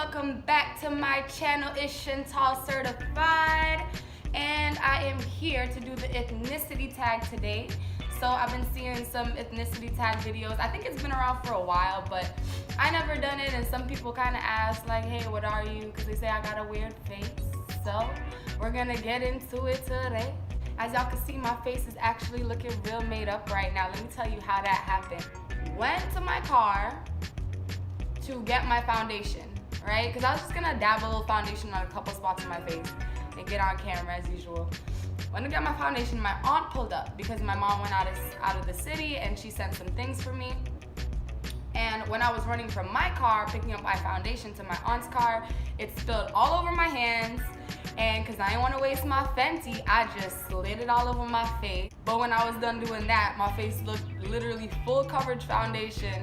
welcome back to my channel. It's Chantal Certified, and I am here to do the ethnicity tag today. So I've been seeing some ethnicity tag videos. I think it's been around for a while, but I never done it, and some people kind of ask like, hey, what are you? Because they say I got a weird face. So we're gonna get into it today. As y'all can see, my face is actually looking real made up right now. Let me tell you how that happened. Went to my car to get my foundation, right? Because I was just gonna dab a little foundation on a couple spots in my face and get on camera as usual. Went to get my foundation, my aunt pulled up because my mom went out of the city and she sent some things for me. And when I was running from my car, picking up my foundation to my aunt's car, it spilled all over my hands. And because I didn't want to waste my Fenty, I just slid it all over my face. But when I was done doing that, my face looked literally full coverage foundation.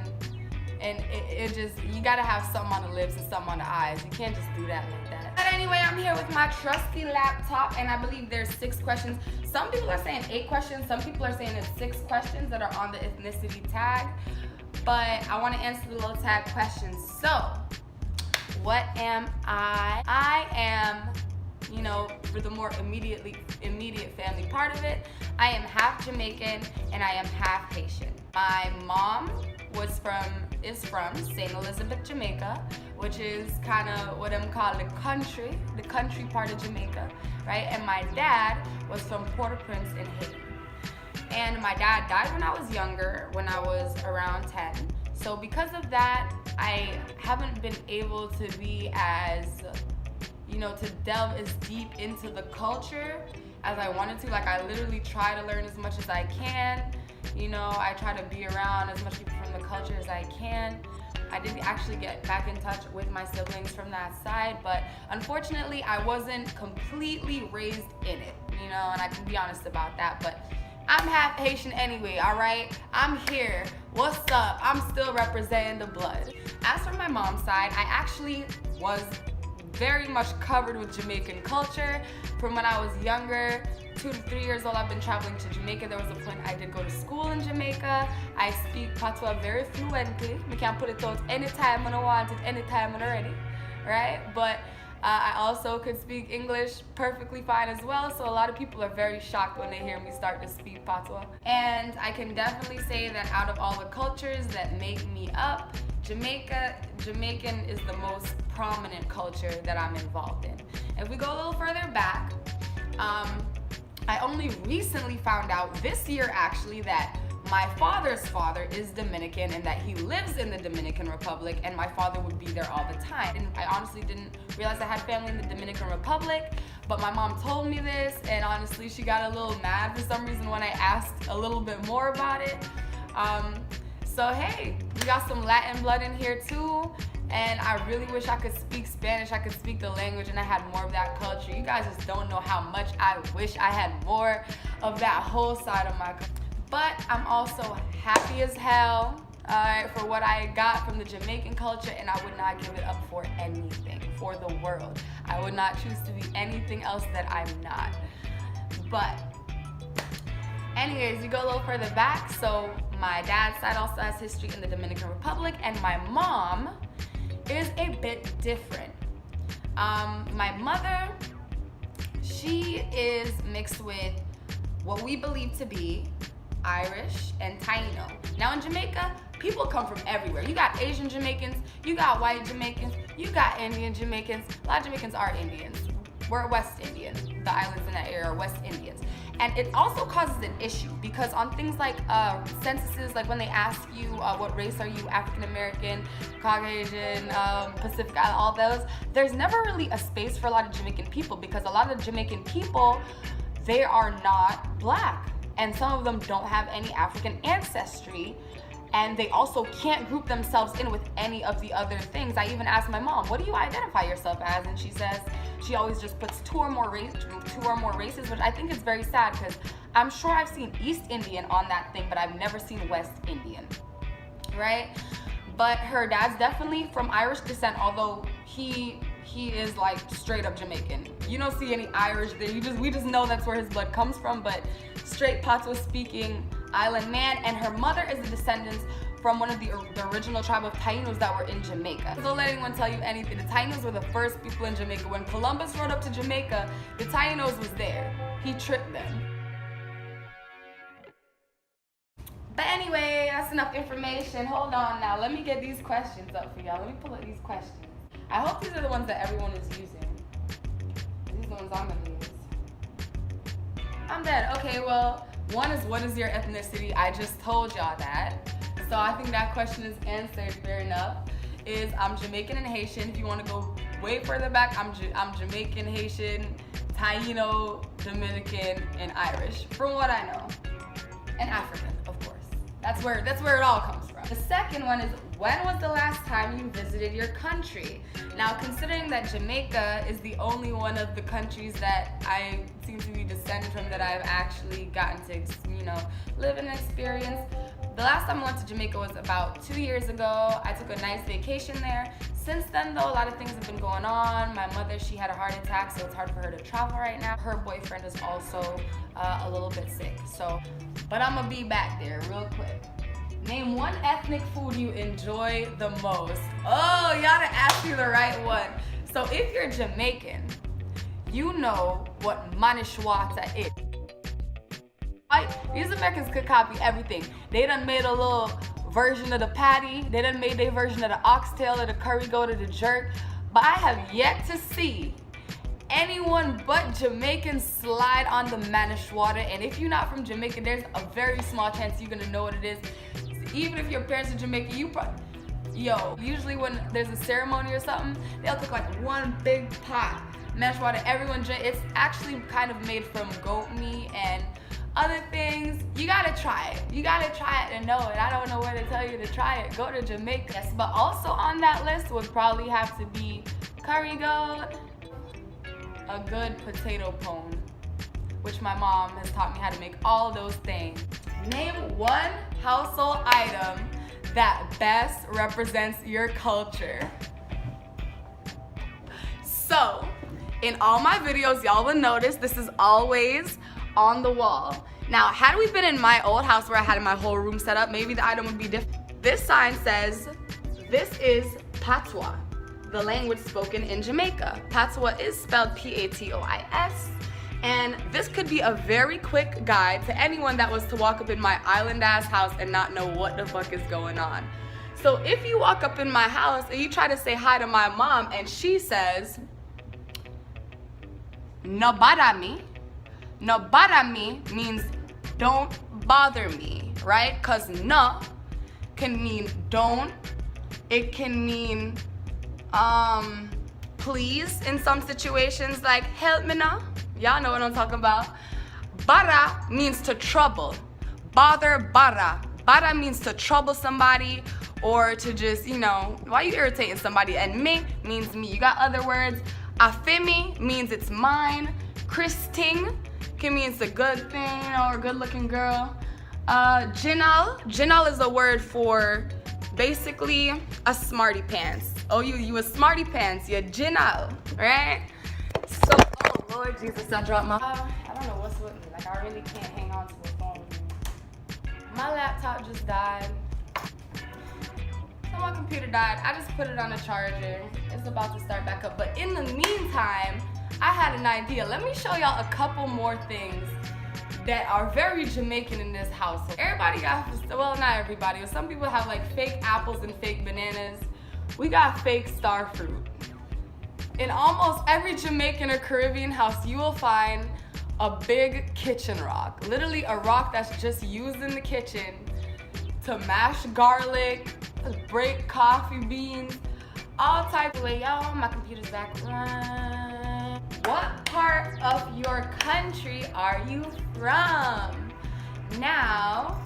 And it just, you gotta have something on the lips and something on the eyes. You can't just do that like that. But anyway, I'm here with my trusty laptop, and I believe there's 6 questions. Some people are saying 8 questions. Some people are saying it's 6 questions that are on the ethnicity tag. But I want to answer the little tag questions. So, what am I? I am, you know, for the more immediate family part of it, I am half Jamaican and I am half Haitian. My mom is from St. Elizabeth, Jamaica, which is kind of what I'm calling the country part of Jamaica, right? And my dad was from Port-au-Prince in Haiti. And my dad died when I was younger, when I was around 10. So because of that, I haven't been able to be as, you know, to delve as deep into the culture as I wanted to. Like, I literally try to learn as much as I can. You know, I try to be around as much people from the culture as I can. I did actually get back in touch with my siblings from that side, but unfortunately I wasn't completely raised in it, you know, and I can be honest about that. But I'm half Haitian anyway, all right? I'm here. What's up? I'm still representing the blood. As for my mom's side, I actually was very much covered with Jamaican culture. From when I was younger, 2 to 3 years old, I've been traveling to Jamaica. There was a point I did go to school in Jamaica. I speak patois very fluently. We can put it out anytime when I want it, anytime when I'm ready, right? But I also could speak English perfectly fine as well, so a lot of people are very shocked when they hear me start to speak patois. And I can definitely say that out of all the cultures that make me up, Jamaican is the most prominent culture that I'm involved in. If we go a little further back, I only recently found out this year actually that my father's father is Dominican and that he lives in the Dominican Republic, and my father would be there all the time. And I honestly didn't realize I had family in the Dominican Republic, but my mom told me this, and honestly she got a little mad for some reason when I asked a little bit more about it. So hey, we got some Latin blood in here too, and I really wish I could speak Spanish, I could speak the language, and I had more of that culture. You guys just don't know how much I wish I had more of that whole side of my culture. But I'm also happy as hell, for what I got from the Jamaican culture, and I would not give it up for anything, for the world. I would not choose to be anything else that I'm not. But anyways, you go a little further back, so my dad's side also has history in the Dominican Republic, and my mom is a bit different. My mother, she is mixed with what we believe to be Irish and Taino. Now in Jamaica, people come from everywhere. You got Asian Jamaicans, you got white Jamaicans, you got Indian Jamaicans. A lot of Jamaicans are Indians. We're West Indian. The islands in that area are West Indians. And it also causes an issue because on things like censuses, like when they ask you what race are you, African American, Caucasian, Pacific Island, all those, there's never really a space for a lot of Jamaican people because a lot of Jamaican people, they are not black. And some of them don't have any African ancestry, and they also can't group themselves in with any of the other things. I even asked my mom, what do you identify yourself as? And she says she always just puts two or more races, which I think is very sad because I'm sure I've seen East Indian on that thing, but I've never seen West Indian, right? But her dad's definitely from Irish descent, although he is like straight up Jamaican. You don't see any Irish there. We just know that's where his blood comes from, but straight patois speaking island man. And her mother is a descendant from one of the original tribe of Tainos that were in Jamaica. Don't let anyone tell you anything. The Tainos were the first people in Jamaica. When Columbus rode up to Jamaica, the Tainos was there. He tricked them. But anyway, that's enough information. Hold on now. Let me get these questions up for y'all. Let me pull up these questions. I hope these are the ones that everyone is using. These are the ones I'm gonna use. I'm dead. Okay, well, one is what is your ethnicity? I just told y'all that. So I think that question is answered fair enough. I'm Jamaican and Haitian. If you want to go way further back, I'm Jamaican, Haitian, Taino, Dominican, and Irish, from what I know. And African, of course. That's where it all comes from. The second one is, when was the last time you visited your country? Now, considering that Jamaica is the only one of the countries that I seem to be descended from that I've actually gotten to, live and experience, the last time I went to Jamaica was about 2 years ago. I took a nice vacation there. Since then, though, a lot of things have been going on. My mother, she had a heart attack, so it's hard for her to travel right now. Her boyfriend is also a little bit sick, but I'm gonna be back there real quick. Name one ethnic food you enjoy the most. Oh, y'all done asked me the right one. So if you're Jamaican, you know what manishwata is. These Americans could copy everything. They done made a little version of the patty. They done made their version of the oxtail or the curry goat or the jerk. But I have yet to see anyone but Jamaicans slide on the manishwata. And if you're not from Jamaica, there's a very small chance you're gonna know what it is. Even if your parents are Jamaican, usually when there's a ceremony or something, they'll cook like one big pot manishwata. Everyone drink. It's actually kind of made from goat meat and other things. You gotta try it. You gotta try it to know it. I don't know where to tell you to try it. Go to Jamaica. Yes, but also on that list would probably have to be curry goat, a good potato pone, which my mom has taught me how to make all those things. Name one household item that best represents your culture. So, in all my videos, y'all will notice this is always on the wall. Now, had we been in my old house where I had my whole room set up, maybe the item would be different. This sign says, this is patois, the language spoken in Jamaica. Patois is spelled P-A-T-O-I-S. And this could be a very quick guide to anyone that was to walk up in my island ass house and not know what the fuck is going on. So if you walk up in my house and you try to say hi to my mom and she says, no bother me. No bother me means don't bother me, right? Cause no can mean don't. It can mean please in some situations, like help me now. Y'all know what I'm talking about. Bara means to trouble. Bother, bara. Bara means to trouble somebody or to just, why you irritating somebody? And me means me. You got other words. Afemi means it's mine. Christing can mean it's a good thing, or a good looking girl. Jinal is a word for basically a smarty pants. Oh, you a smarty pants, you're Jinal, right? So, oh Lord Jesus, I dropped my, I don't know what's with me. Like, I really can't hang on to a phone. My laptop just died. So my computer died. I just put it on a charger. It's about to start back up. But in the meantime, I had an idea. Let me show y'all a couple more things that are very Jamaican in this household. Everybody got, well, not everybody, but some people have like fake apples and fake bananas. We got fake star fruit. In almost every Jamaican or Caribbean house, you will find a big kitchen rock. Literally a rock that's just used in the kitchen to mash garlic, to break coffee beans, all types of way. Y'all, my computer's back. What part of your country are you from? Now,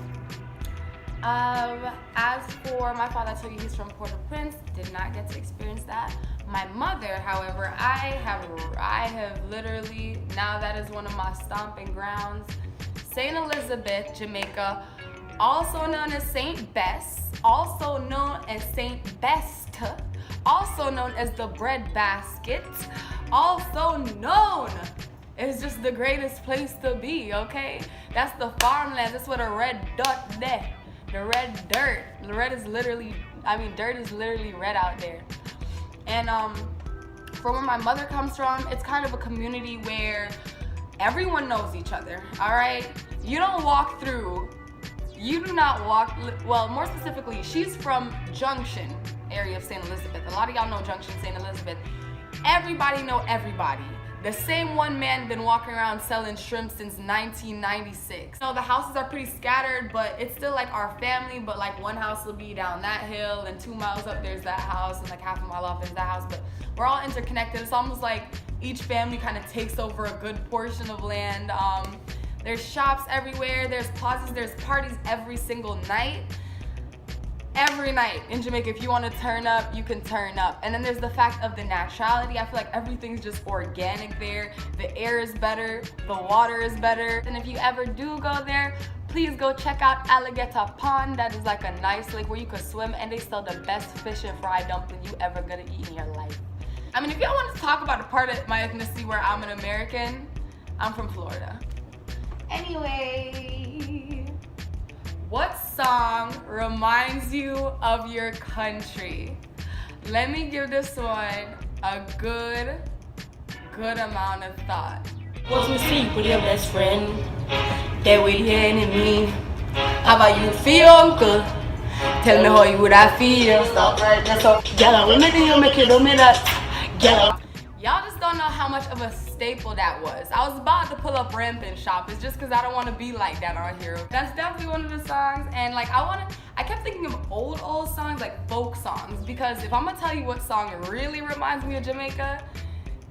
as for my father, I told you he's from Port-au-Prince. Did not get to experience that. My mother, however, I have literally, now that is one of my stomping grounds. St. Elizabeth, Jamaica, also known as St. Bess, also known as St. Best, also known as the bread basket, also known as just the greatest place to be, okay? That's the farmland. That's what a red dot there. The red dirt. The red is literally, dirt is literally red out there. And from where my mother comes from, it's kind of a community where everyone knows each other, all right? You don't walk through, you do not walk, well, more specifically, she's from Junction area of St. Elizabeth. A lot of y'all know Junction, St. Elizabeth. Everybody know everybody. The same one man been walking around selling shrimp since 1996. So the houses are pretty scattered, but it's still like our family, but like one house will be down that hill, and 2 miles up there's that house, and like half a mile off there's that house, but we're all interconnected. It's almost like each family kind of takes over a good portion of land. There's shops everywhere, there's plazas, there's parties every single night. Every night in Jamaica, if you want to turn up, you can turn up. And then there's the fact of the naturality. I feel like everything's just organic there. The air is better, the water is better. And if you ever do go there, please go check out Alligator Pond. That is like a nice lake where you could swim, and they sell the best fish and fried dumpling you ever gonna eat in your life. If y'all want to talk about a part of my ethnicity where I'm an American, I'm from Florida. Anyway, what song reminds you of your country? Let me give this one a good amount of thought. What's me sleep with your best friend? They with your enemy. How about you feel, uncle? Tell me how you would I feel. Stop right there. So, girl, when you make you do me that. Girl. Y'all just don't know how much of a staple that was. I was about to pull up Rampant Shop. It's just because I don't want to be like that on here. That's definitely one of the songs. And like I kept thinking of old songs, like folk songs. Because if I'm going to tell you what song really reminds me of Jamaica,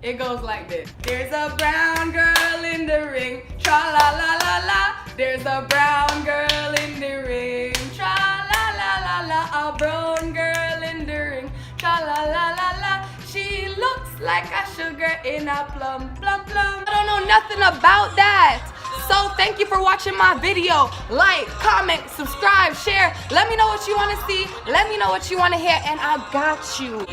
it goes like this. There's a brown girl in the ring, tra-la-la-la-la. There's a brown girl in the ring, tra-la-la-la-la. A brown girl in the ring, tra-la-la-la-la. She looks like a sugar in a plum, plum, plum. I don't know nothing about that. So thank you for watching my video. Like, comment, subscribe, share. Let me know what you want to see. Let me know what you want to hear, and I got you.